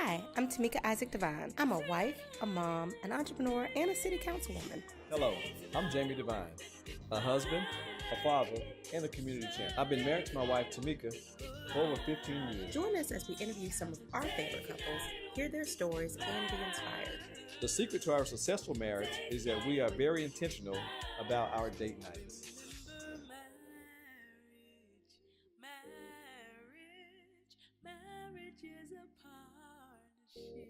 Hi, I'm Tameika Devine. I'm a wife, a mom, an entrepreneur, and a city councilwoman. Hello, I'm Jamie Devine, a husband, a father, and a community champ. I've been married to my wife, Tameika, for over 15 years. Join us as we interview some of our favorite couples, hear their stories, and be inspired. The secret to our successful marriage is that we are very intentional about our date nights. Marriage is a partnership.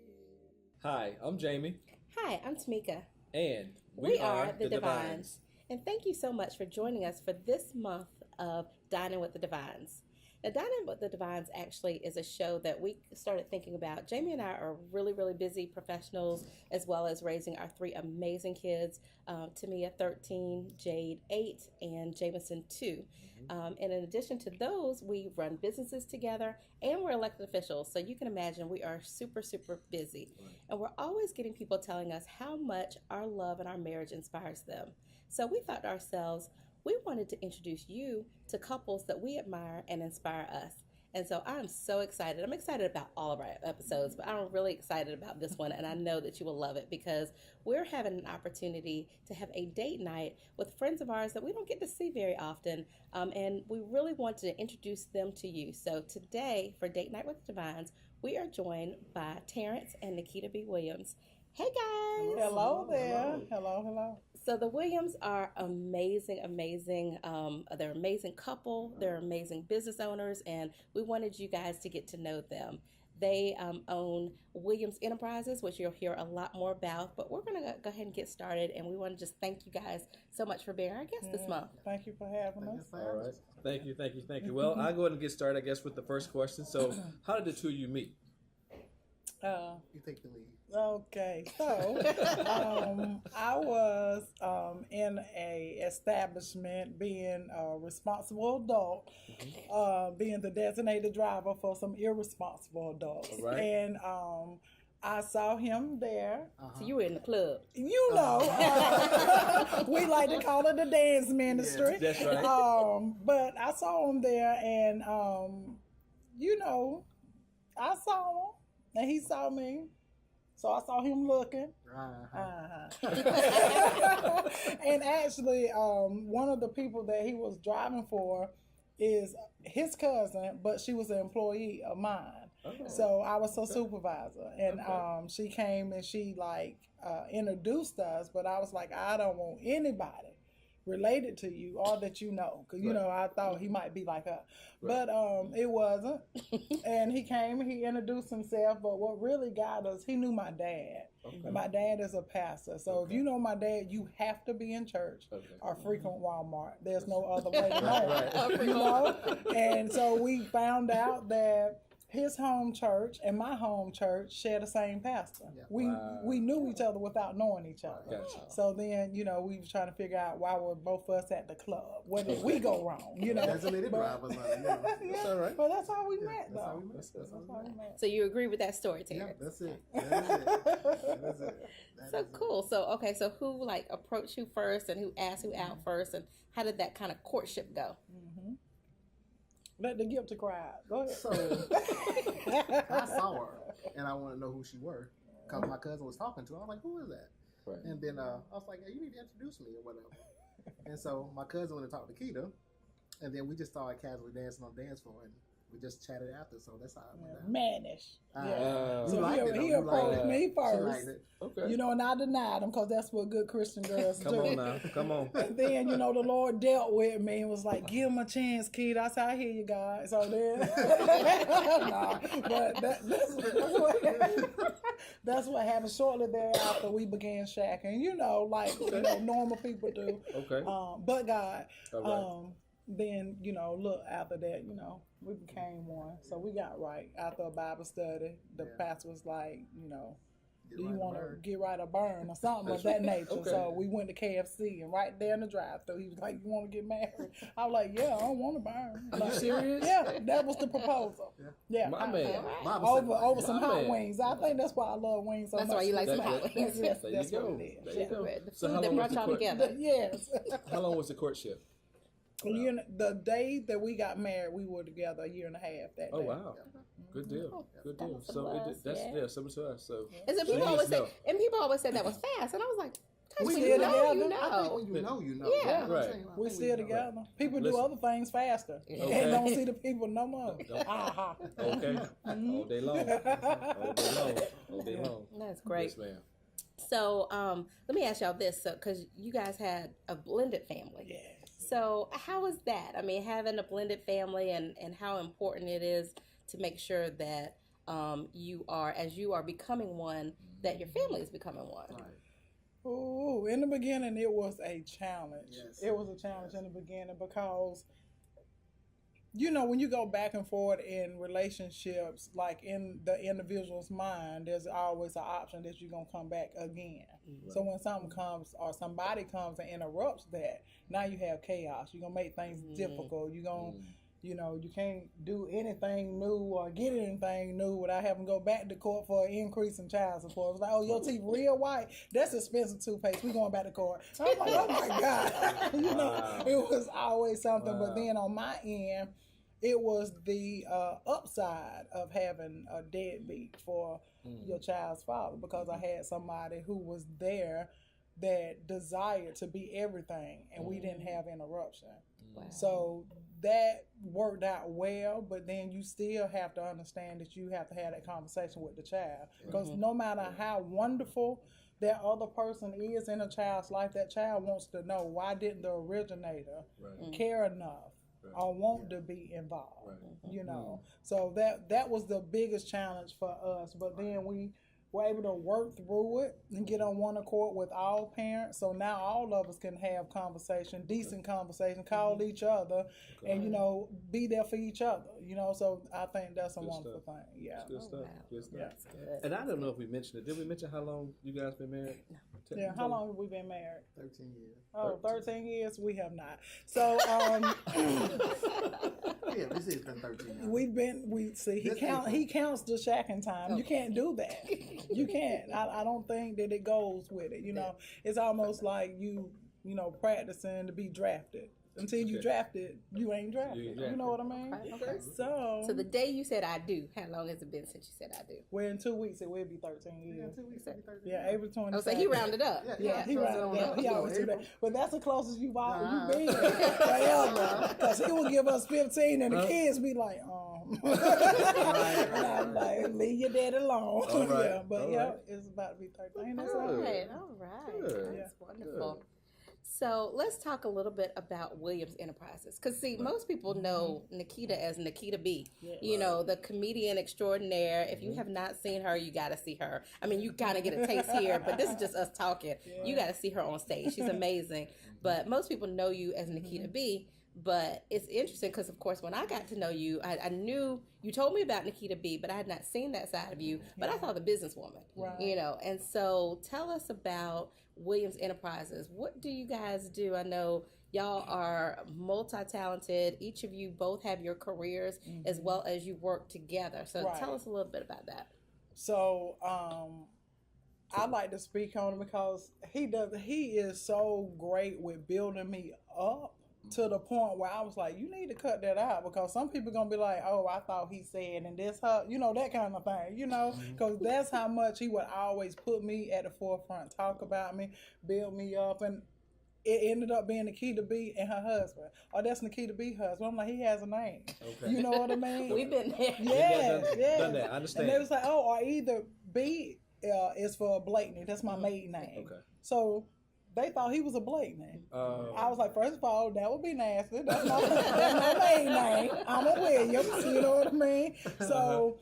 Hi, I'm Jamie. Hi, I'm Tameika. And we are the Devines. And thank you so much for joining us for this month of Dining with the Devines. Now, Dining with the Devines actually is a show that we started thinking about. Jamie and I are really, really busy professionals, as well as raising our three amazing kids, Tamia 13, Jade 8, and Jameson 2. And in addition to those, we run businesses together and we're elected officials. So you can imagine we are super, super busy. And we're always getting people telling us how much our love and our marriage inspires them. So we thought to ourselves, we wanted to introduce you to couples that we admire and inspire us. And so I'm so excited. I'm excited about all of our episodes, but I'm really excited about this one. And I know that you will love it because we're having an opportunity to have a date night with friends of ours that we don't get to see very often. And we really want to introduce them to you. So today for Date Night with the Devines, we are joined by Tarrance and Nikita B. Williams. Hey guys! Hello there. Hello. So the Williams are amazing. They're an amazing couple. They're amazing business owners, and we wanted you guys to get to know them. They own Williams Enterprises, which you'll hear a lot more about. But we're going to go ahead and get started, and we want to just thank you guys so much for being our guests this month. Thank you for having us. All right. Thank you. Well, I'll go ahead and get started, I guess, with the first question. So, how did the two of you meet? You take the lead. Okay, so I was in a establishment being a responsible adult, being the designated driver for some irresponsible adults. All right. And I saw him there. So you were in the club. You know, we like to call it the dance ministry. Yes, that's right. But I saw him there, and I saw him, and he saw me. So I saw him looking. And actually, one of the people that he was driving for is his cousin, but she was an employee of mine. Okay. So I was her supervisor. And she came and she introduced us, but I was like, I don't want anybody related to you or that you know, because I thought he might be like her, but it wasn't. And he came, he introduced himself, but what really got us, he knew my dad. And my dad is a pastor, so if you know my dad, you have to be in church or frequent Walmart. There's no other way to know. And so we found out that his home church and my home church share the same pastor. Yeah. We knew each other without knowing each other. Gotcha. So then, we were trying to figure out why were both of us at the club. Where did we go wrong? Designated drivers. That's all right. But that's how we met, though. That's how we met. So you agree with that story, Terrence? Yeah, that's it. So cool. So who approached you first, and who asked who out first, and how did that kind of courtship go? Let the guilty cry out. Go ahead. So I saw her, and I wanted to know who she were, because my cousin was talking to her. I was like, who is that? Right. And then I was like, hey, you need to introduce me or whatever. And so my cousin went and talked to Nikita, and then we just started casually dancing on the dance floor, and we just chatted after. So that's how it went down. Mannish. So he approached me first. Okay. And I denied him, because that's what good Christian girls do. Come on now. Come on. And then, the Lord dealt with me and was like, give him a chance, kid. I said, I hear you, God. So then, that's what happened. Shortly thereafter, we began shacking, normal people do. Okay. But God, right. Then, look, after that, we became one. So we got right. After a Bible study, the pastor was like, do you want to get right or burn or something of that nature? Okay. So we went to KFC, and right there in the drive-thru, he was like, you want to get married? I was like, yeah, I don't want to burn. Are you serious? Yeah, that was the proposal. Yeah. My man. Over some hot wings. I think that's why I love wings so much. That's why you like some hot wings. Yes, that's what it is. There you go. The food that brought y'all together. Yes. How long was the courtship? The day that we got married, we were together a year and a half that day. Oh, wow. Good deal. Good deal. That's So us, that's yeah. similar to us. So And so So people you always just say, know. and people always say that was fast, and I was like, Touch, We when still you know, together. you I think know. when you know, you know. Yeah. You know what I'm Right. saying? I We think still know. together. People do Listen. other things faster Okay. and don't see the people no more. Don't- Aha. Okay. All day long. All day long. All day long. That's great. Yes, ma'am. So let me ask y'all this, because you guys had a blended family. Yes. So how is that? I mean, having a blended family and how important it is to make sure that you are, as you are becoming one, that your family is becoming one. Right. Ooh, in the beginning, it was a challenge. Yes. It was a challenge in the beginning because, you know, when you go back and forth in relationships, like in the individual's mind, there's always an option that you're going to come back again. So when something comes or somebody comes and interrupts that, now you have chaos. You're going to make things difficult. You're going to, you know, you can't do anything new or get anything new without having to go back to court for an increase in child support. It's like, oh, your teeth real white? That's expensive toothpaste. We going back to court. I'm like, oh my God. You know, it was always something. But then on my end, it was the upside of having a deadbeat for your child's father, because I had somebody who was there that desired to be everything, and we didn't have interruption. Wow. So that worked out well, but then you still have to understand that you have to have that conversation with the child, because no matter how wonderful that other person is in a child's life, that child wants to know, why didn't the originator care enough or want to be involved, you know? So that was the biggest challenge for us, but then we were able to work through it and get on one accord with all parents. So now all of us can have conversation, decent conversation, call each other, and, you know, be there for each other, you know? So I think that's a wonderful thing. Yeah. Good stuff. Wow. Good stuff. That's good. And I don't know if we mentioned it. Did we mention how long you guys been married? Yeah, how long have we been married? 13 years. Oh, 13 years? We have not. So, Yeah, this has been 13 years. he counts the shacking time. You can't do that. You can't. I don't think that it goes with it. You know, it's almost like you know, practicing to be drafted. Until you drafted, you ain't drafted. You know what I mean? Okay. So So the day you said I do, how long has it been since you said I do? we're in 2 weeks, it will be 13 Yeah, years. 2 weeks. 13 Yeah, April 22nd. Oh, so he rounded up. Yeah, he rounded up. He always do that. April. But that's the closest you've been forever. Because he will give us 15 and the kids be like, And I'm like, leave your dad alone. All right. Yeah, but All yeah, right. it's about to be 13. That's All all right. right, all right. Good. That's wonderful. So let's talk a little bit about Williams Enterprises. Because, see, most people know Nikita as Nikita B. You know, the comedian extraordinaire. If you have not seen her, you got to see her. I mean, you kind of get a taste here, but this is just us talking. You got to see her on stage. She's amazing. But most people know you as Nikita B. But it's interesting because, of course, when I got to know you, I knew you told me about Nikita B, but I had not seen that side of you. But I saw the businesswoman, you know. And so tell us about Williams Enterprises. What do you guys do? I know y'all are multi-talented. Each of you both have your careers as well as you work together. So tell us a little bit about that. So, I like to speak on him because he is so great with building me up to the point where I was like, you need to cut that out, because some people gonna be like, oh, I thought he said, and this, you know, that kind of thing, you know, because that's how much he would always put me at the forefront, talk about me, build me up, and it ended up being Nikita B and her husband. Oh, that's Nikita B husband. I'm like, he has a name. Okay. You know what I mean? We've been there. Yeah, done that. I understand. And they was like, oh, or either B is for Blakeney. That's my maiden name. Okay. So they thought he was a Blakeney. I was like, first of all, that would be nasty. That's my maiden name. I'm a Williams. You know what I mean? So,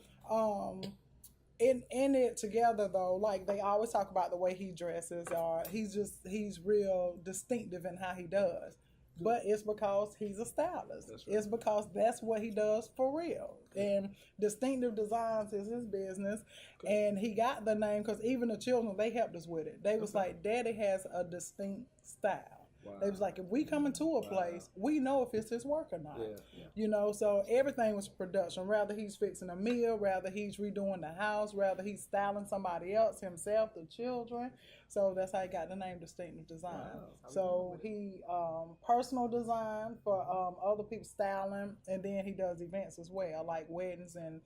in it together though, like they always talk about the way he dresses, or he's real distinctive in how he does. But it's because he's a stylist. Right. It's because that's what he does for real. Okay. And Distinctive Designs is his business. Okay. And he got the name because even the children, they helped us with it. They was like, Daddy has a distinct style. Wow. They was like, if we come into a place, we know if it's his work or not. Yeah. You know, so everything was production. Rather he's fixing a meal, rather he's redoing the house, rather he's styling somebody else, himself, the children. So that's how he got the name Distinctive Design. Wow. So he personal design for other people styling, and then he does events as well, like weddings and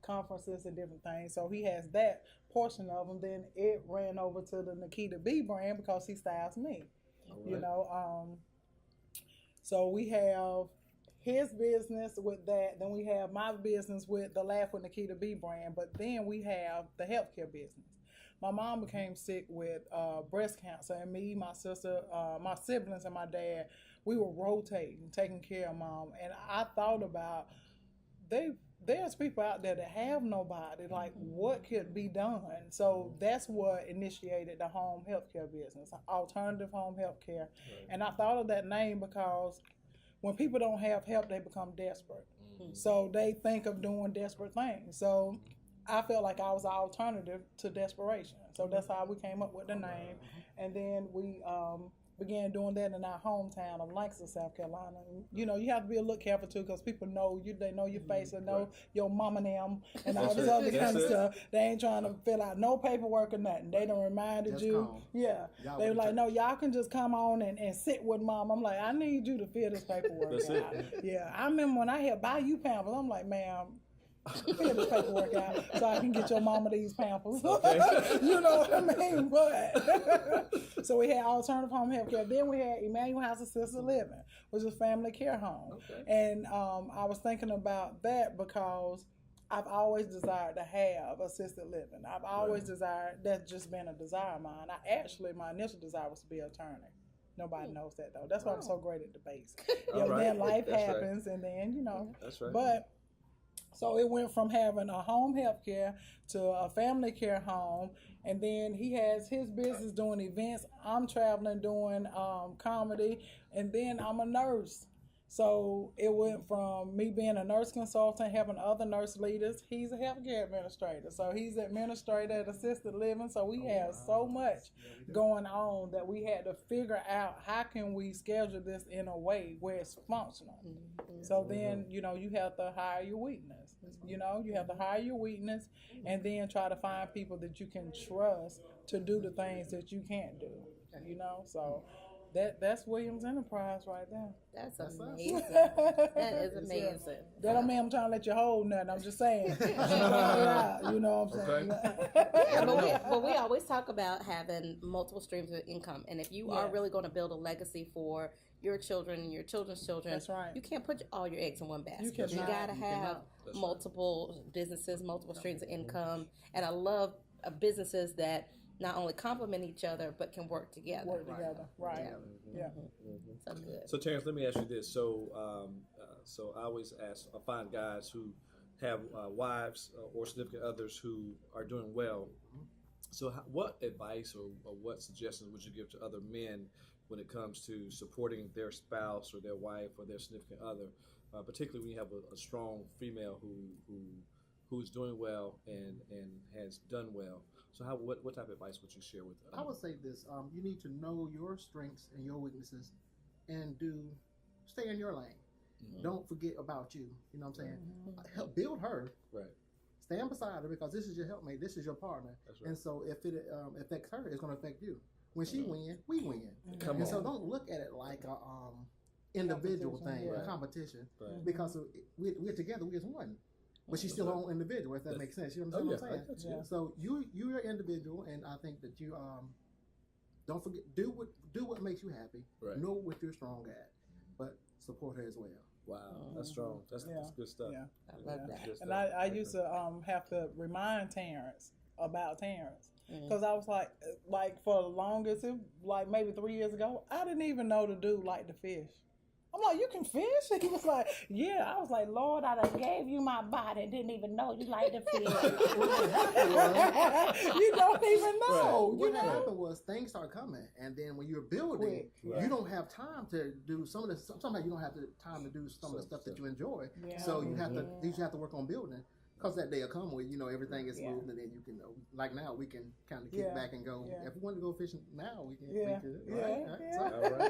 conferences and different things. So he has that portion of them. Then it ran over to the Nikita B brand because he styles me. You know, so we have his business with that. Then we have my business with the Laugh with Nikita B brand. But then we have the healthcare business. My mom became sick with breast cancer, and me, my sister, my siblings, and my dad, we were rotating, taking care of mom. And I thought about there's people out there that have nobody. Like, what could be done? So that's what initiated the home healthcare business, alternative home healthcare. Right. And I thought of that name because when people don't have help, they become desperate. Mm-hmm. So they think of doing desperate things. So I felt like I was an alternative to desperation. So that's how we came up with the name. And then we began doing that in our hometown of Lancaster, South Carolina. And, you know, you have to be a little careful too, because people know you, they know your face, and know your mama and them, and all this other kind of stuff. They ain't trying to fill out no paperwork or nothing. They done reminded just you. Come. Yeah. They were like, no, y'all can just come on and sit with mom. I'm like, I need you to fill this paperwork out. Yeah. I remember when I had buy you Pampers, I'm like, ma'am, fill this paperwork out so I can get your mama these Pampers. Okay. You know what I mean? But so we had alternative home health care. Then we had Emmanuel House Assisted Living, which is a family care home. Okay. And I was thinking about that because I've always desired to have assisted living. I've always desired, that's just been a desire of mine. My initial desire was to be an attorney. Nobody knows that though. That's why I'm so great at debates. Then life happens, and then, you know. That's right. But so it went from having a home health care to a family care home, and then he has his business doing events. I'm traveling doing comedy, and then I'm a nurse. So it went from me being a nurse consultant, having other nurse leaders. He's a healthcare administrator, so he's administrator at assisted living. So we have so much going on that we had to figure out how can we schedule this in a way where it's functional. Mm-hmm. So then, you know, you have to hire your weakness. You know, you have to hire your weakness, and then try to find people that you can trust to do the things that you can't do. You know, so. That's Williams Enterprise right there. That's amazing. That is amazing. That don't mean I'm trying to let you hold nothing. I'm just saying. You know what I'm saying? But we always talk about having multiple streams of income. And if you are really going to build a legacy for your children and your children's children, that's right. You can't put all your eggs in one basket. You got to have multiple businesses, multiple streams of income. And I love businesses that not only complement each other, but can work together. Right. Yeah. So good. So Tarrance, let me ask you this. So I always find guys who have wives or significant others who are doing well. So what advice or what suggestions would you give to other men when it comes to supporting their spouse or their wife or their significant other, particularly when you have a strong female who's doing well and has done well? So what type of advice would you share with them? I would say this: you need to know your strengths and your weaknesses, and stay in your lane. Mm-hmm. Don't forget about you. You know what I'm saying? Mm-hmm. Help build her. Right. Stand beside her, because this is your helpmate. This is your partner. That's right. And so if it affects her, it's going to affect you. When she wins, we win. Mm-hmm. So don't look at it like a individual thing, a competition, because we're together. We're one. But she's still her own individual, if that makes sense. You know what I'm saying? Yeah. So you're an individual, and I think that you don't forget, do what makes you happy. Right. Know what you're strong at, but support her as well. Wow, that's strong. That's good stuff. Yeah. I love that. And I used to have to remind Tarrance about Tarrance, because I was like for the longest, like maybe 3 years ago, I didn't even know the dude liked to fish. I'm like, you can fish? And he was like, yeah. I was like, Lord, I done gave you my body and didn't even know you like to fish. You don't even know. What happened was things start coming, and then when you're building, you don't have time to do some of the. Sometimes you don't have the time to do some of the stuff that you enjoy. Yeah. So you have to work on building. Because that day will come where, everything is smooth, and then you can, like now, we can kind of kick back and go, if we want to go fishing now, we can. Yeah. We could,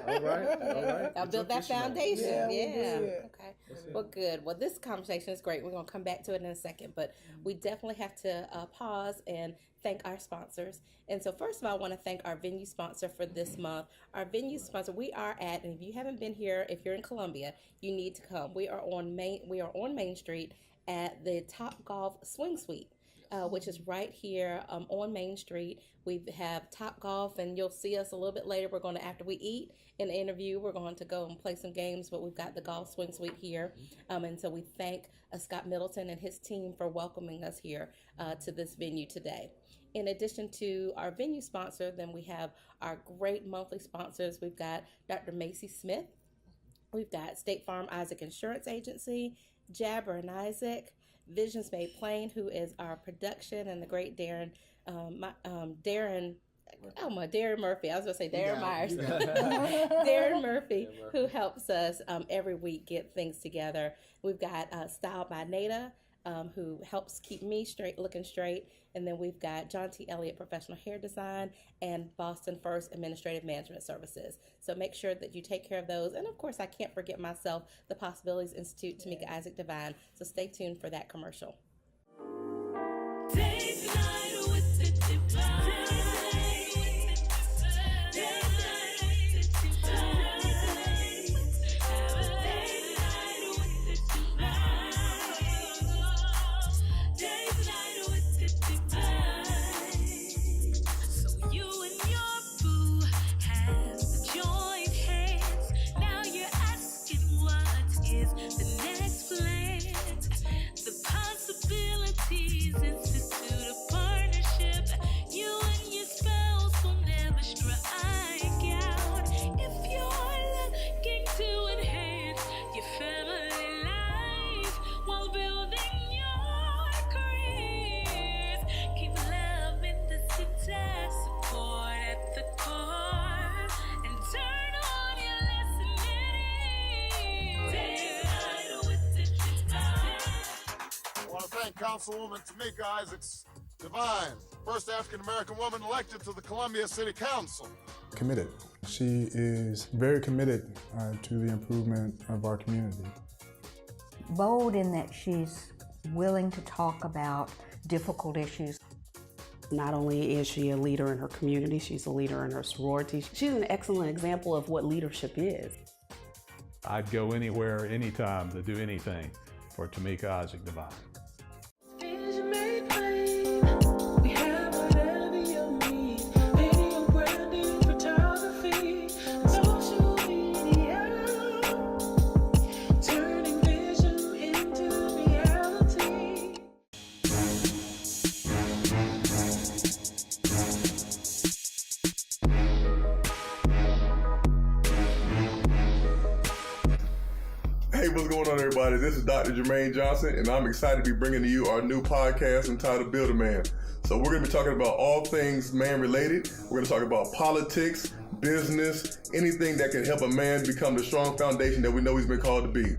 All right. I'll build that foundation. Yeah. Okay. Well, good. Well, this conversation is great. We're going to come back to it in a second, but we definitely have to pause and thank our sponsors. And so first of all, I want to thank our venue sponsor for this month. Our venue sponsor, we are at, and if you haven't been here, if you're in Columbia, you need to come. We are on Main Street at the Top Golf Swing Suite, which is right here on Main Street. We have Top Golf, and you'll see us a little bit later. We're going to, after we eat in the interview, we're going to go and play some games, but we've got the Golf Swing Suite here. And so we thank Scott Middleton and his team for welcoming us here to this venue today. In addition to our venue sponsor, then we have our great monthly sponsors. We've got Dr. Macy Smith. We've got State Farm Isaac Insurance Agency, Jabber and Isaac, Visions Made Plain, who is our production, and the great Darren Murphy. I was going to say Darren Myers. Darren Murphy, who helps us every week get things together. We've got Style by Nada, who helps keep me looking straight. And then we've got John T. Elliott Professional Hair Design and Boston First Administrative Management Services. So make sure that you take care of those. And of course, I can't forget myself, the Possibilities Institute, Tameika Isaac Devine. So stay tuned for that commercial. Date night with the divine. Councilwoman Tameika Isaacs Devine, first African-American woman elected to the Columbia City Council. Committed. She is very committed to the improvement of our community. Bold in that she's willing to talk about difficult issues. Not only is she a leader in her community, she's a leader in her sorority. She's an excellent example of what leadership is. I'd go anywhere, anytime to do anything for Tameika Isaac Devine. Hey, what's going on, everybody? This is Dr. Jermaine Johnson, and I'm excited to be bringing to you our new podcast entitled Build a Man. So we're going to be talking about all things man-related. We're going to talk about politics, business, anything that can help a man become the strong foundation that we know he's been called to be.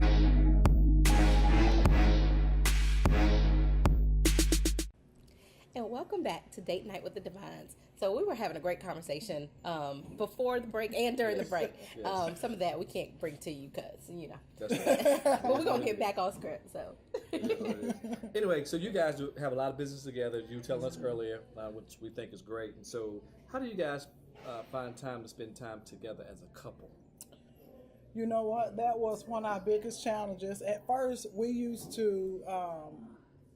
And welcome back to Date Night with the Devines. So we were having a great conversation before the break and during the break. Yes. Some of that we can't bring to you because, That's right. but we're going to get back on script. So Anyway, so you guys have a lot of business together. You were telling us earlier, which we think is great. And so how do you guys find time to spend time together as a couple? You know what? That was one of our biggest challenges. At first, we used to,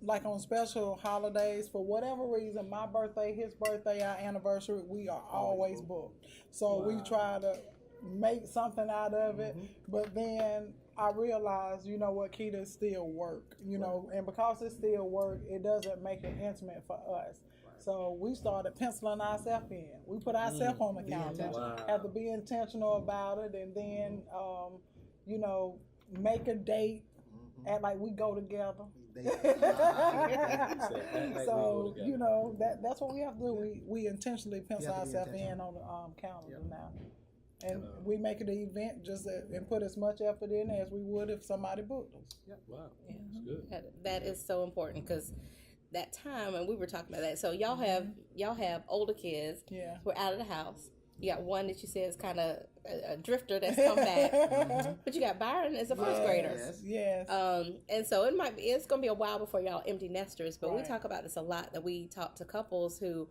like on special holidays, for whatever reason, my birthday, his birthday, our anniversary, we are always booked. So we try to make something out of it. But then I realized, you know what, Kita, is still work, and because it's still work, it doesn't make it intimate for us. So we started penciling ourselves in. We put ourselves on the calendar. Have to be intentional about it, and then, make a date, act like we go together. So, that's what we have to do. We intentionally pencil ourselves in on the calendar now. And we make it an event and put as much effort in as we would if somebody booked us. Wow, that's good. That is so important because that time, and we were talking about that. So y'all have older kids who are out of the house. You got one that you said is kind of a drifter that's come back, but you got Byron as a first grader. Yes. And so it's gonna be a while before y'all empty nesters. But we talk about this a lot. That we talk to couples who,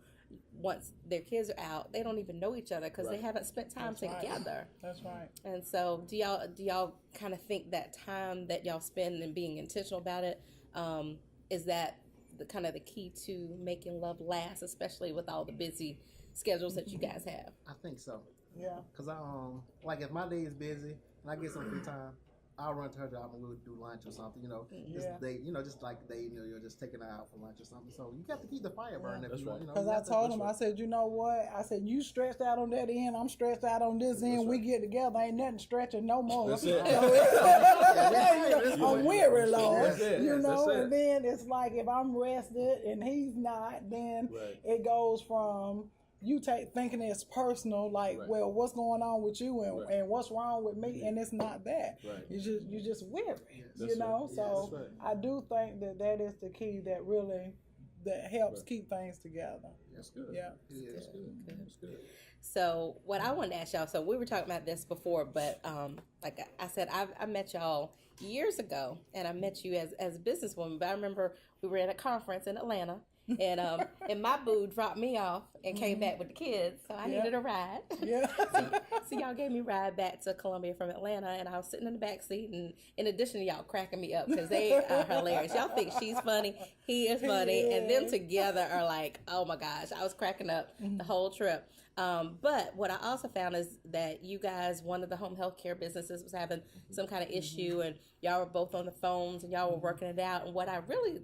once their kids are out, they don't even know each other because they haven't spent time together. That's right. And so, do y'all kind of think that time that y'all spend and being intentional about it, is that the kind of the key to making love last, especially with all the busy schedules that you guys have? I think so. Yeah. Cause like if my day is busy and I get some free time, I'll run to her job and we'll do lunch or something. Just like you're just taking her out for lunch or something. So you got to keep the fire burning. Because I told him, I said, you know what? I said, you stretched out on that end, I'm stretched out on this end. We get together, ain't nothing stretching no more. That's it. I'm weary, Lord. That's it. And then it's like if I'm rested and he's not, then it goes from you thinking it's personal, like, well, what's going on with you and what's wrong with me, and it's not that. You just weary, So I do think that is the key that helps keep things together. That's good. Yeah, That's good. So what I wanted to ask y'all, so we were talking about this before, but like I said, I met y'all years ago, and I met you as a businesswoman. But I remember we were at a conference in Atlanta. And and my boo dropped me off and came back with the kids, so I needed a ride. So y'all gave me a ride back to Columbia from Atlanta, and I was sitting in the back seat. And in addition to y'all cracking me up because they are hilarious. Y'all think she's funny, he is funny, and them together are like, oh my gosh, I was cracking up the whole trip. But what I also found is that you guys, one of the home health care businesses was having some kind of issue, and y'all were both on the phones and y'all were working it out. And what I really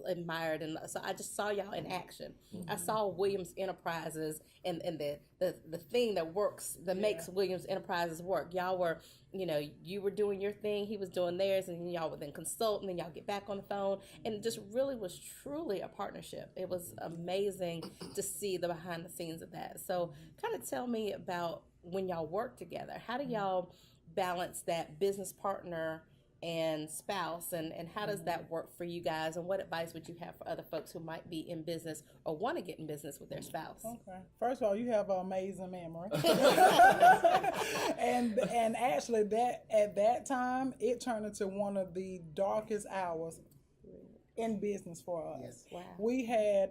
admired, and so I just saw y'all in action. I saw Williams Enterprises and the thing that works, that makes Williams Enterprises work. Y'all were, you were doing your thing, he was doing theirs, and then y'all would then consult, and then y'all get back on the phone, and it just really was truly a partnership. It was amazing to see the behind the scenes of that. So kind of tell me about when y'all work together. How do y'all balance that business partner and spouse, and how does that work for you guys, and what advice would you have for other folks who might be in business or want to get in business with their spouse? Okay. First of all, you have an amazing memory. and actually that at that time it turned into one of the darkest hours in business for us. Yes. Wow. We had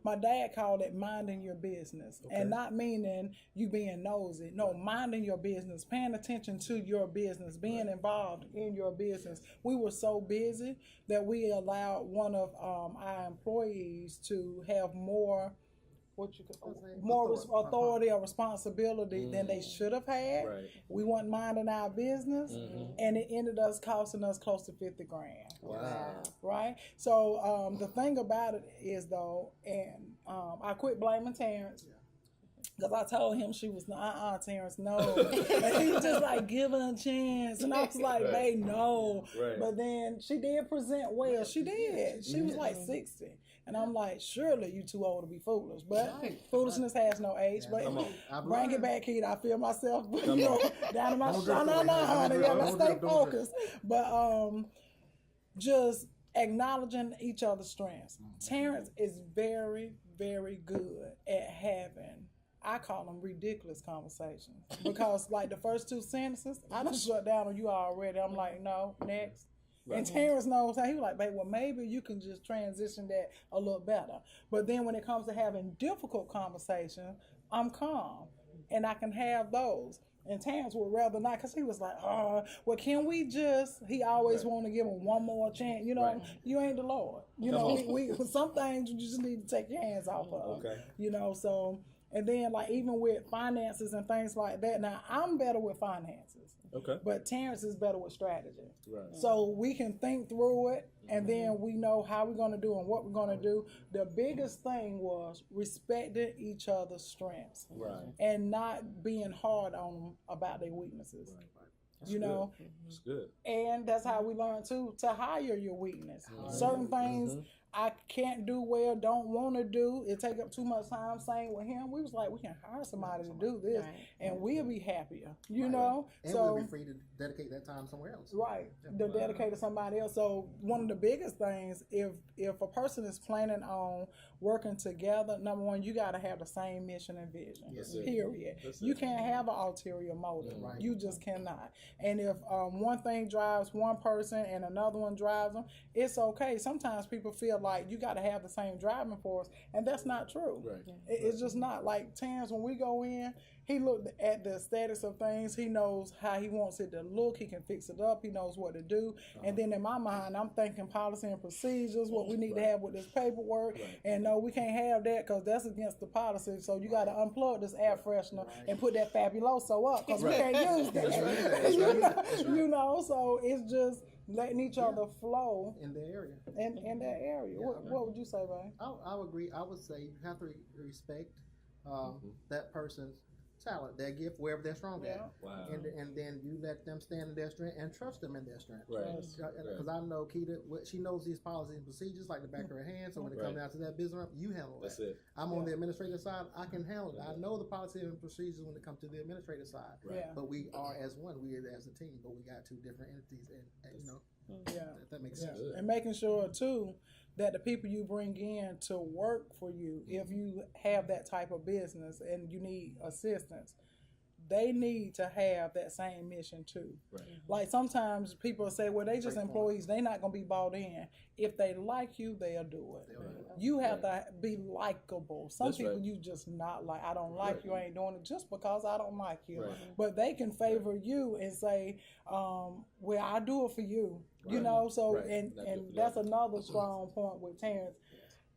my dad called it minding your business, and not meaning you being nosy. No, minding your business, paying attention to your business, being involved in your business. We were so busy that we allowed one of our employees to have more authority or responsibility than they should have had. We weren't minding our business, and it ended up costing us close to $50,000. Wow. Right? So the thing about it is, though, and I quit blaming Tarrance. Because I told him she was, Terrence, no. And he was just like, give her a chance. And I was like, babe, no. But then she did present well. She did. She was like 60. And I'm like, surely you too old to be foolish. But foolishness has no age. But bring it back, kid. I feel myself down in my honey. Let's stay focused. But just acknowledging each other's strengths. Tarrance is very, very good at having, I call them ridiculous conversations, because like the first two sentences, I done shut down on you already. I'm like, no, next. And Tarrance knows how. He was like, babe, well, maybe you can just transition that a little better. But then when it comes to having difficult conversations, I'm calm and I can have those. And Tarrance would rather not, because he was like, well, can we just, he always want to give him one more chance. You know, you ain't the Lord. You know, we some things you just need to take your hands off of. You know, so, and then like even with finances and things like that, now I'm better with finances. But Tarrance is better with strategy. So we can think through it, and then we know how we're going to do and what we're going to do. The biggest thing was respecting each other's strengths and not being hard on them about their weaknesses. You know, that's good. And that's how we learn too, to hire your weakness. Certain things I can't do well, don't want to do. It take up too much time. Same with him. We was like, we can hire somebody to do this, and we'll be happier, you know. And so we'll be free to dedicate that time somewhere else. Right, to dedicate to somebody else. So one of the biggest things, if a person is planning on working together, number one, you got to have the same mission and vision. Yes. Period. You can't have an ulterior motive. Right. You just cannot. And if one thing drives one person and another one drives them, it's okay. Sometimes people feel like you got to have the same driving force, and that's not true. Right. It's just not. Like Tarrance, when we go in, he looked at the aesthetics of things. He knows how he wants it to look. He can fix it up. He knows what to do. And then in my mind, I'm thinking policy and procedures, what we need to have with this paperwork. And no, we can't have that because that's against the policy. So you got to unplug this air freshener and put that fabuloso up because we can't use that. You know, so it's just letting each other flow in the area. In that area. What would you say, Ray? I would agree. I would say you have to respect that person's talent, their gift, wherever they're strong at. Wow. And then you let them stand in their strength and trust them in their strength. Right. Because I know Nikita, she knows these policies and procedures like the back of her hand. So when it comes down to that business, you handle That's that. it. I'm on the administrative side. I can handle it. I know the policy and procedures when it comes to the administrative side. Right. But we are as one. We are as a team. But we got two different entities, and you know. That makes sense. And making sure too that the people you bring in to work for you, if you have that type of business and you need assistance, they need to have that same mission too. Right. Like sometimes people say, well, they just employees, they not gonna be bought in. If they like you, they'll do it. You have to be likable. Some people you just not like. I don't like you. I ain't doing it just because I don't like you. But they can favor you and say, well, I do it for you. You know. So and that's another strong point with Tarrance.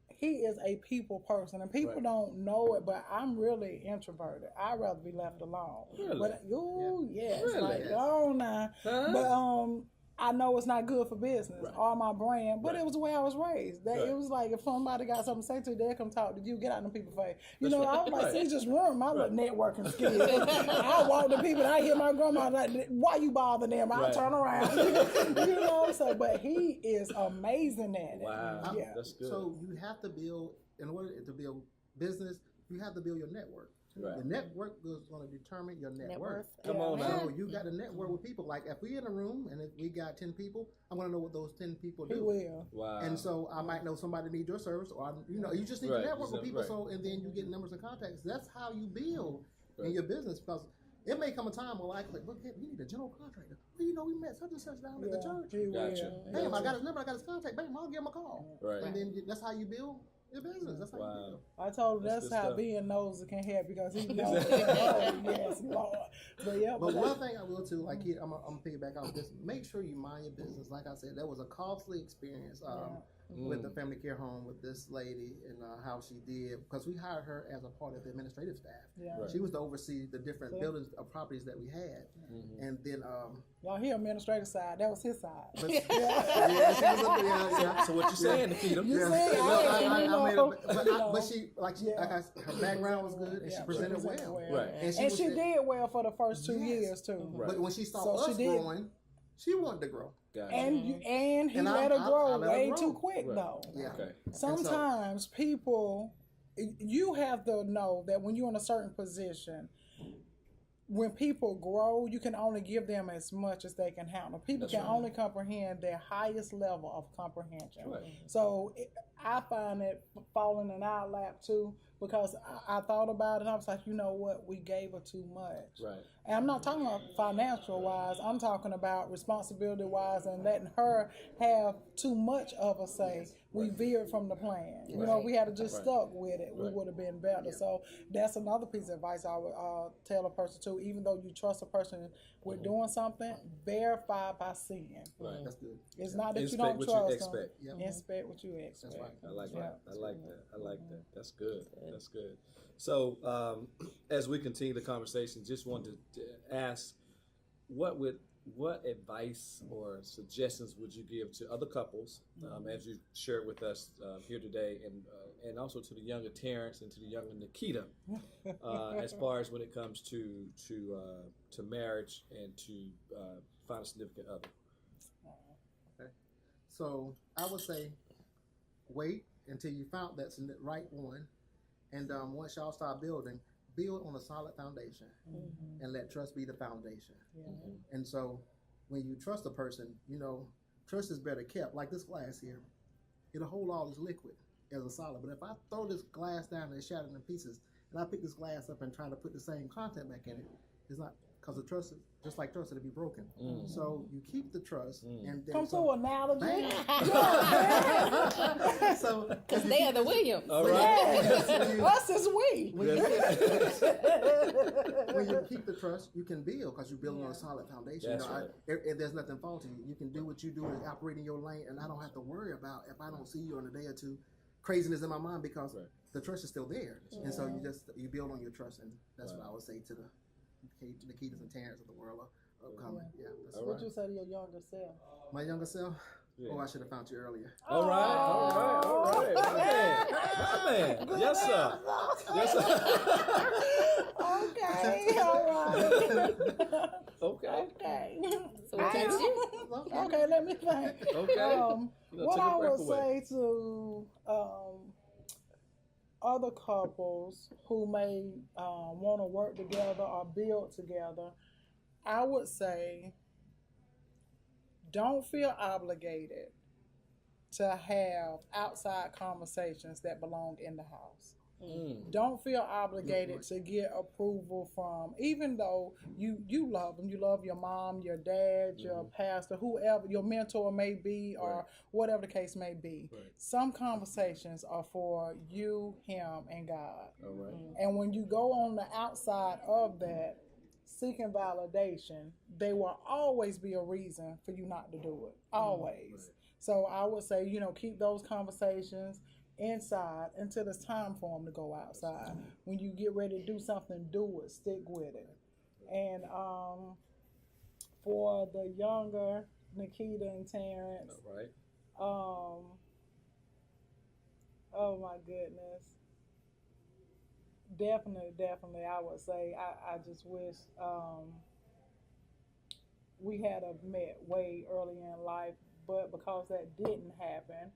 He is a people person, and people don't know it, but I'm really introverted. I'd rather be left alone. Really? But yes, Really? like go on now. But I know it's not good for business or my brand, but it was the way I was raised. That it was like if somebody got something to say to you, they'll come talk to you. Get out in the people's face. You know, I was like, see, just ruined my little networking skills. I walk to people, and I hear my grandma like, "Why you bother them?" I'll turn around. You know, so but he is amazing at it. Wow, that's good. So you have to build, in order to build business, you have to build your network. Right. The network is going to determine your net worth. Come on now. So you got to network with people. Like if we in a room and if we got 10 people, I'm going to know what those 10 people do. He will. Wow. And so I might know somebody need your service, or you just need to network with people. So and then you get numbers and contacts. That's how you build in your business, because it may come a time where like look, we need a general contractor. Well, you know, we met such and such down at the church. Gotcha. Bam, I got his number, I got his contact. Bam, I'll give him a call. Right. And then that's how you build your business. That's how you build. I told him that's how stuff. being nosy can help, because he knows. Yes, Lord. But one thing I will too, like here, I'm gonna piggyback off this. Make sure you mind your business. Like I said, that was a costly experience with the family care home with this lady and how she did, because we hired her as a part of the administrative staff. Yeah. She was to oversee the different buildings of properties that we had, and then y'all hear administrative side, that was his side. But, So what you saying, Nikita? You but she her background was good and she presented well. Right. And she did well for the first 2 years too. But when she saw us growing, she wanted to grow. Gotcha. And he let her grow way too quick though. Yeah. Okay. Sometimes people, you have to know that when you're in a certain position, when people grow, you can only give them as much as they can handle. People can only comprehend their highest level of comprehension. Right. So I find it falling in our lap too, because I thought about it and I was like, you know what, we gave her too much. Right. And I'm not talking about financial wise, I'm talking about responsibility wise and letting her have too much of a say. We veered from the plan. You know, we had to just stuck with it. We would have been better. So that's another piece of advice I would tell a person too. Even though you trust a person with doing something, verify by seeing. Right. That's good. It's not that Inspect you don't what trust you expect. them. Inspect what you expect. That's right. I like that. I like that. I like that. That's good. That's good. So as we continue the conversation, just wanted to ask, what advice or suggestions would you give to other couples, as you shared with us here today, and also to the younger Tarrance and to the younger Nikita, as far as when it comes to marriage and to find a significant other? Okay. So I would say wait until you found that's the right one, and once y'all start building, build on a solid foundation, and let trust be the foundation. And so, when you trust a person, you know, trust is better kept. Like this glass here, it'll hold all this liquid as a solid. But if I throw this glass down and it's shattered in pieces, and I pick this glass up and try to put the same content back in it, it's not, because the trust is just like trust, it'll be broken. So you keep the trust, and then Come to analogy. so Because they are the Williams. All right. Us is we. when you keep the trust, you can build because you're building on a solid foundation. That's You know, right. and there's nothing faulty. You can do what you do and operate in your lane, and I don't have to worry about if I don't see you in a day or two, craziness in my mind because the trust is still there. And so you build on your trust, and that's what I would say to the Nikitas and Tarrance of the world are coming. Yeah. That's What you say to your younger self? my younger self. Oh, I should have found you earlier. All right. My man. Yes, sir. Yes, sir. Okay, all right. Okay. So what did you? Okay, let me think. Okay. What I would say to other couples who may want to work together or build together, I would say don't feel obligated to have outside conversations that belong in the house. Don't feel obligated to get approval from, even though you love them, you love your mom, your dad, your pastor, whoever, your mentor may be, or whatever the case may be. Some conversations are for you, him, and God. And when you go on the outside of that, seeking validation, there will always be a reason for you not to do it. Always. So I would say, you know, keep those conversations inside until it's time for them to go outside. When you get ready to do something, do it. Stick with it. And for the younger Nikita and Tarrance, oh my goodness. Definitely, I would say I just wish we had met way early in life, but because that didn't happen,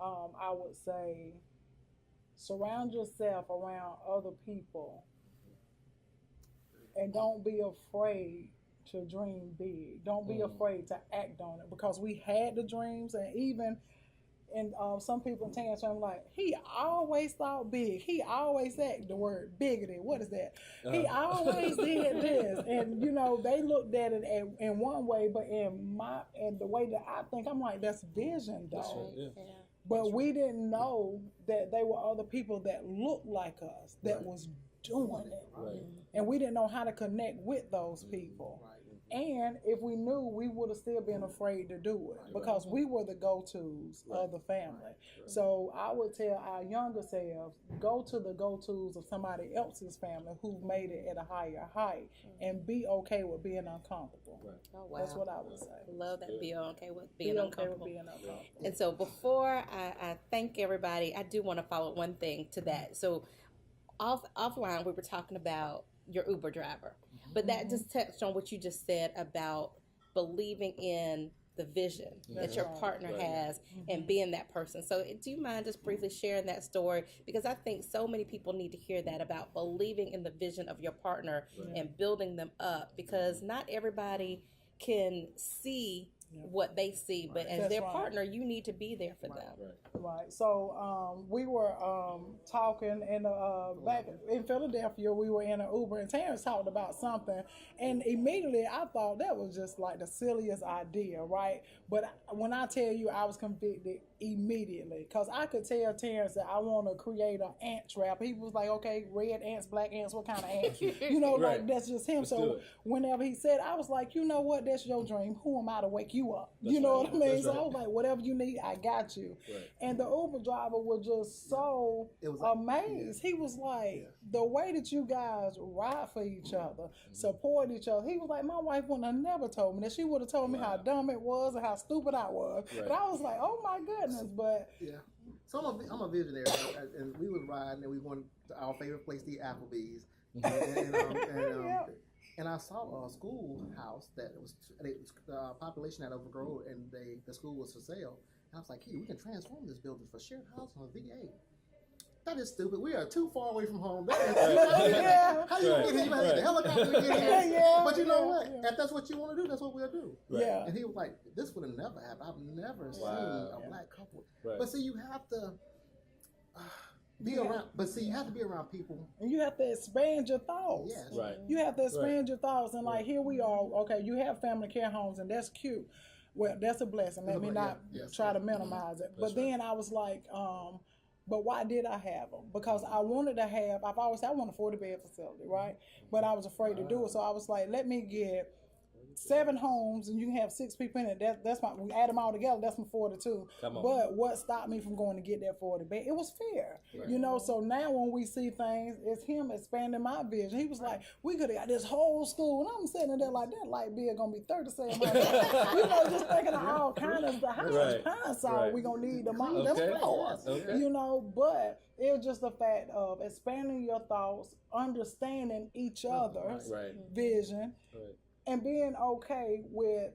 I would say surround yourself around other people and don't be afraid to dream big. Don't be afraid to act on it, because we had the dreams, and even and some people in Tarrance, I'm like, he always thought big. He always said the word bigoted. What is that? He always did this. And, you know, they looked at it in one way, but in the way that I think, I'm like, that's vision, though. But we didn't know that there were other people that looked like us that was doing it. And we didn't know how to connect with those people. And if we knew, we would have still been afraid to do it, because we were the go-tos of the family. So I would tell our younger selves, go to the go-tos of somebody else's family who made it at a higher height, and be okay with being uncomfortable. Oh, wow. That's what I would say. Love that. Be okay with being uncomfortable. Being uncomfortable. And so before I thank everybody, I do want to follow one thing to that. So offline, we were talking about your Uber driver. But that just touched on what you just said about believing in the vision that your partner has and being that person. So do you mind just briefly sharing that story? Because I think so many people need to hear that, about believing in the vision of your partner and building them up, because not everybody can see what they see, but as their partner, you need to be there for them. Right. So we were talking in back in Philadelphia. We were in an Uber, and Tarrance talked about something, and immediately I thought that was just like the silliest idea, right? But when I tell you, I was convicted immediately, because I could tell Tarrance that I want to create an ant trap. He was like, "Okay, red ants, black ants, what kind of ants?" You know, like that's just him. So whenever he said, I was like, you know what? That's your dream. Who am I to wake you up? You know what I mean? So I was like, whatever you need, I got you. And the Uber driver was just so amazed. He was like, the way that you guys ride for each other, support each other. He was like, my wife wouldn't have never told me that. She would have told me how dumb it was and how stupid I was. But I was like, oh my goodness. But so I'm a visionary, and we was riding, and we went to our favorite place, the Applebee's, and I saw a schoolhouse that was the population had overgrown, and the school was for sale. And I was like, hey, we can transform this building for shared housing or VA. That is stupid. We are too far away from home. That is, how you get here? You have the helicopter to get here. But you know what? If that's what you want to do, that's what we'll do. Yeah. And he was like, this would have never happened. I've never seen a black couple. But see, you have to be around. But see, you have to be around people. And you have to expand your thoughts. Yes. Right. You have to expand your thoughts. And like here we are. Okay, you have family care homes, and that's cute. Well, that's a blessing. Let me not try to minimize it. But then I was like, but why did I have them? Because I wanted to have, I've always said I want a 40-bed facility, right? But I was afraid to do it. So I was like, let me get 7 homes and you can have 6 people in it. That's my, we add them all together, that's my 42. But what stopped me from going to get that 40 bed? It was fear. You know, so now when we see things, it's him expanding my vision. He was like, we could have got this whole school. And I'm sitting there like, that light bill gonna be 37. You know, just thinking of all kinds of the hindsight we gonna need the money. Them floors. You know, but it was just the fact of expanding your thoughts, understanding each other's vision, and being okay with,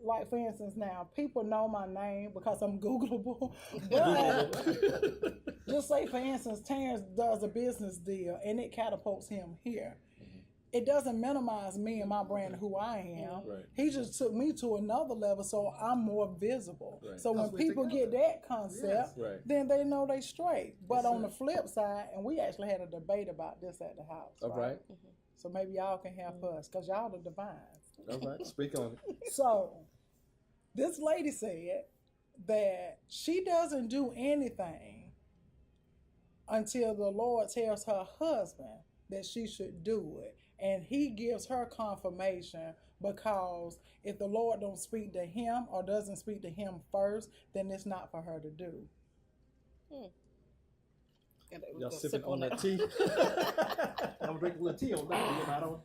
like for instance now, people know my name because I'm Googleable. But just say for instance, Tarrance does a business deal and it catapults him here. It doesn't minimize me and my brand, who I am. He just took me to another level, so I'm more visible. So when people get that concept, then they know they straight. But on the flip side, and we actually had a debate about this at the house. So maybe y'all can help us, because y'all the Devines. All right, speak on it. So this lady said that she doesn't do anything until the Lord tells her husband that she should do it. And he gives her confirmation, because if the Lord don't speak to him or doesn't speak to him first, then it's not for her to do. Y'all sipping on that tea? I'm drinking a little tea on that.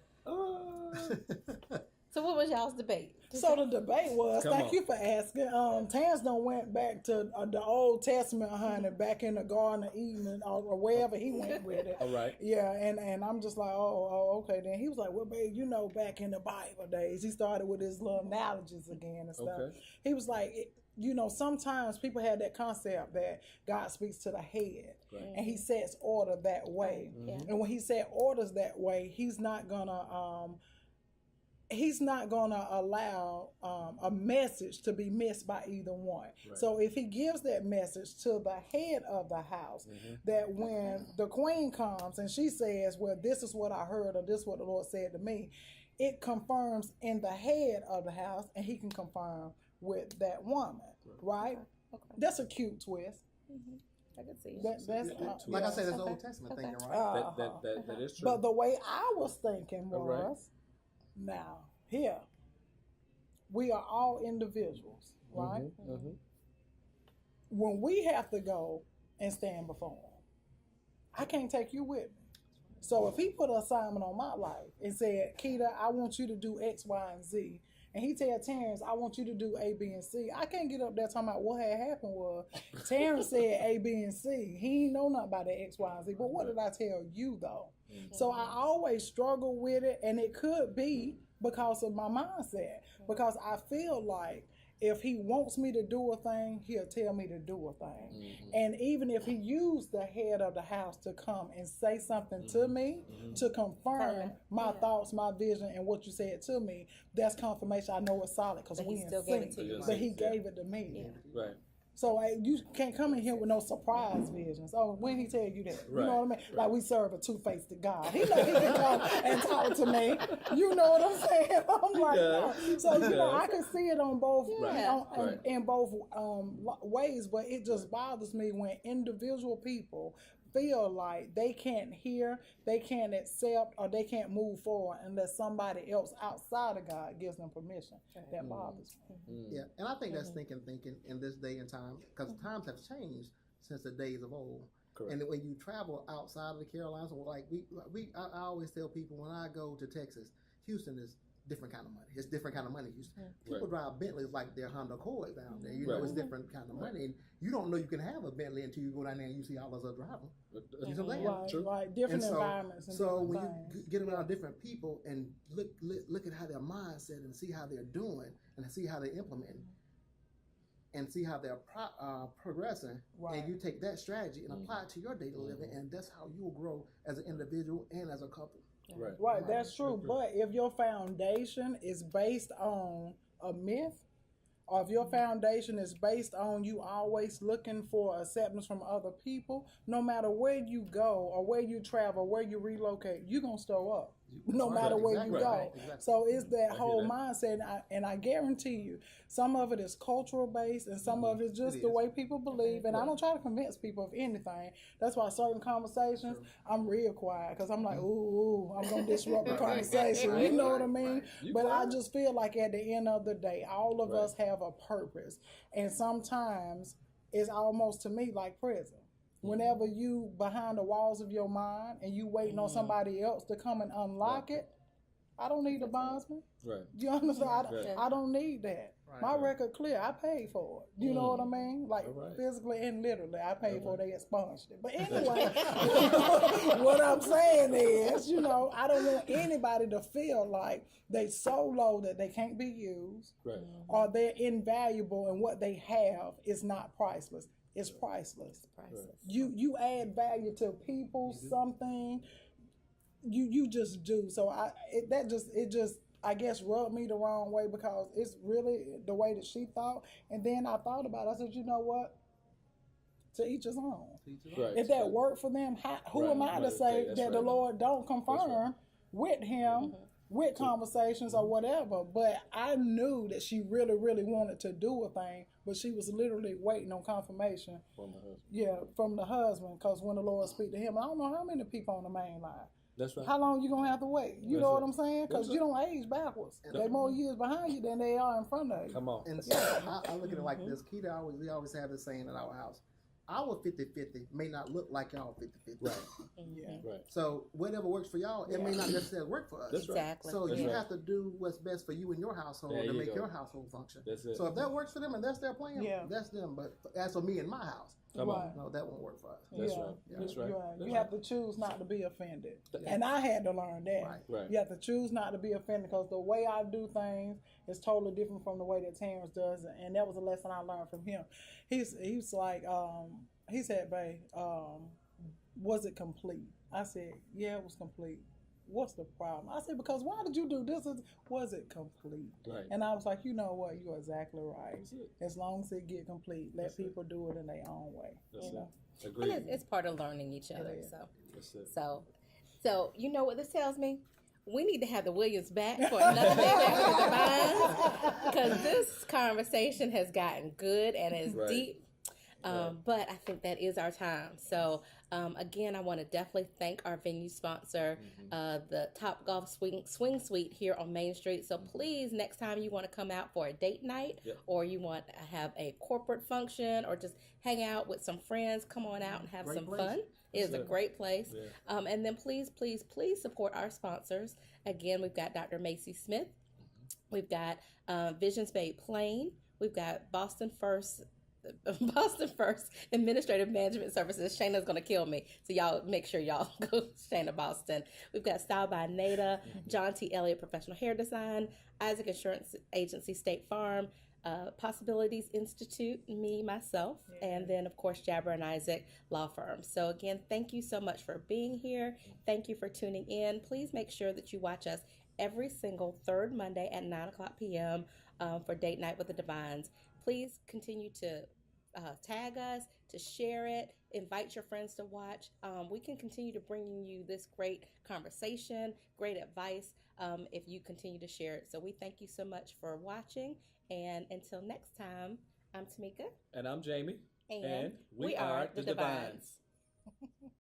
So what was y'all's debate? So the debate was, thank you for asking. Tarrance done went back to the Old Testament, honey, back in the Garden of Eden or wherever he went with it. All right. Yeah, and I'm just like, oh, okay. Then he was like, well, babe, you know, back in the Bible days, he started with his little analogies again and stuff. He was like, you know, sometimes people have that concept that God speaks to the head, and he sets order that way. And when he set orders that way, he's not gonna allow a message to be missed by either one. So if he gives that message to the head of the house, that when the queen comes and she says, well, this is what I heard, or this is what the Lord said to me, it confirms in the head of the house, and he can confirm with that woman, right? That's a cute twist. I can see it. That's like I said, that's the Old Testament thing, right? That is true. But the way I was thinking was, now, here, we are all individuals, right? When we have to go and stand before him, I can't take you with me. So if he put an assignment on my life and said, Keita, I want you to do X, Y, and Z, and he tell Tarrance, I want you to do A, B, and C, I can't get up there talking about what had happened was, Tarrance said A, B, and C. He ain't know nothing about the X, Y, and Z. But what did I tell you, though? So I always struggle with it, and it could be because of my mindset. Because I feel like if he wants me to do a thing, he'll tell me to do a thing. And even if he used the head of the house to come and say something to me, to confirm my thoughts, my vision, and what you said to me, that's confirmation. I know it's solid because we still gave it to you. But he gave it to me. Right. So you can't come in here with no surprise visions. Oh, when he tell you that? You know what I mean? Like we serve a two-faced God. He know he can come and talk to me. You know what I'm saying? I'm like, no. So you know, I can see it on both in both ways, but it just bothers me when individual people feel like they can't hear, they can't accept, or they can't move forward unless somebody else outside of God gives them permission. That bothers me. Yeah, and I think that's thinking in this day and time, because times have changed since the days of old. And when you travel outside of the Carolinas, like I always tell people when I go to Texas, Houston is different kind of money. It's different kind of money. People drive Bentleys like they're Honda Accords down there. You know, it's different kind of money. And you don't know you can have a Bentley until you go down there and you see all those other driving. You know what I'm saying? Right, different environments. And so when you get around different people and look at how their mindset and see how they're doing and see how they're implementing. and see how they're progressing, Right. and you take that strategy and apply it to your daily living, and that's how you'll grow as an individual and as a couple. Right. Right, that's true. But if your foundation is based on a myth, or if your foundation is based on you always looking for acceptance from other people, no matter where you go or where you travel, where you relocate, you're going to stow up. No matter where you go. So it's that whole mindset. And I guarantee you, some of it is cultural based and some of it is just the way people believe. And I don't try to convince people of anything. That's why certain conversations, I'm real quiet because I'm like, ooh, I'm going to disrupt the conversation. You know what I mean? But I just feel like at the end of the day, all of us have a purpose. And sometimes it's almost to me like prison. Whenever you behind the walls of your mind and you waiting on somebody else to come and unlock it, I don't need a bondsman. Right. You understand? I don't need that. My record clear. I paid for it. You know what I mean? Like physically and literally, I paid for it. They expunged it. But anyway, what I'm saying is, you know, I don't want anybody to feel like they so low that they can't be used, or they're invaluable and what they have is not priceless. It's priceless. You add value to people, something. You just do. So it just I guess rubbed me the wrong way because it's really the way that she thought. And then I thought about it. I said, you know what? To each his own. If that worked for them, who am I to say that the Lord don't confirm with him? With conversations or whatever, but I knew that she really, really wanted to do a thing, but she was literally waiting on confirmation. From the husband. Yeah, from the husband, because when the Lord speak to him, I don't know how many people on the main line. That's right. How long you gonna have to wait? You know what I'm saying? Because you don't age backwards. They're more years behind you than they are in front of you. Come on. And so I look at it like this. Kita we always have this saying in our house. Our 50-50 may not look like y'all 50-50. Right. Right. So whatever works for y'all, it may not necessarily work for us. That's right. Exactly. So you have to do what's best for you and your household to make your household function. That's it. So if that works for them and that's their plan, that's them. But as for me and my house, no, that won't work for us. That's right. That's right. You have to choose not to be offended. And I had to learn that. Right. You have to choose not to be offended because the way I do things is totally different from the way that Tarrance does it. And that was a lesson I learned from him. He's like, he said, babe, was it complete? I said, yeah, it was complete. What's the problem? I said, because why did you do this? Was it complete? Right. And I was like, you know what? You're exactly right. As long as it get complete, let people do it in their own way. That's you know? Agreed. And it's part of learning each other. That's it. So you know what this tells me? We need to have the Williams back for another day back with the Devines, because this conversation has gotten good and is deep. But I think that is our time. So again, I want to definitely thank our venue sponsor, the Top Golf Swing Suite here on Main Street. So please, next time you want to come out for a date night, or you want to have a corporate function, or just hang out with some friends, come on out and have some fun. It is a great place. And then please, please, please support our sponsors. Again, we've got Dr. Macy Smith. We've got Visions Made Plain. We've got Boston First Administrative Management Services. Shayna's going to kill me. So y'all make sure y'all go to Shayna Boston. We've got Style by Nada, John T. Elliott Professional Hair Design, Isaac Insurance Agency State Farm, Possibilities Institute, me, myself, and then, of course, Jabber and Isaac Law Firm. So again, thank you so much for being here. Thank you for tuning in. Please make sure that you watch us every single third Monday at 9:00 p.m. For Date Night with the Devines. Please continue to tag us, to share it, invite your friends to watch. We can continue to bring you this great conversation, great advice, if you continue to share it. So we thank you so much for watching. And until next time, I'm Tameika. And I'm Jamie. And we are the Devines.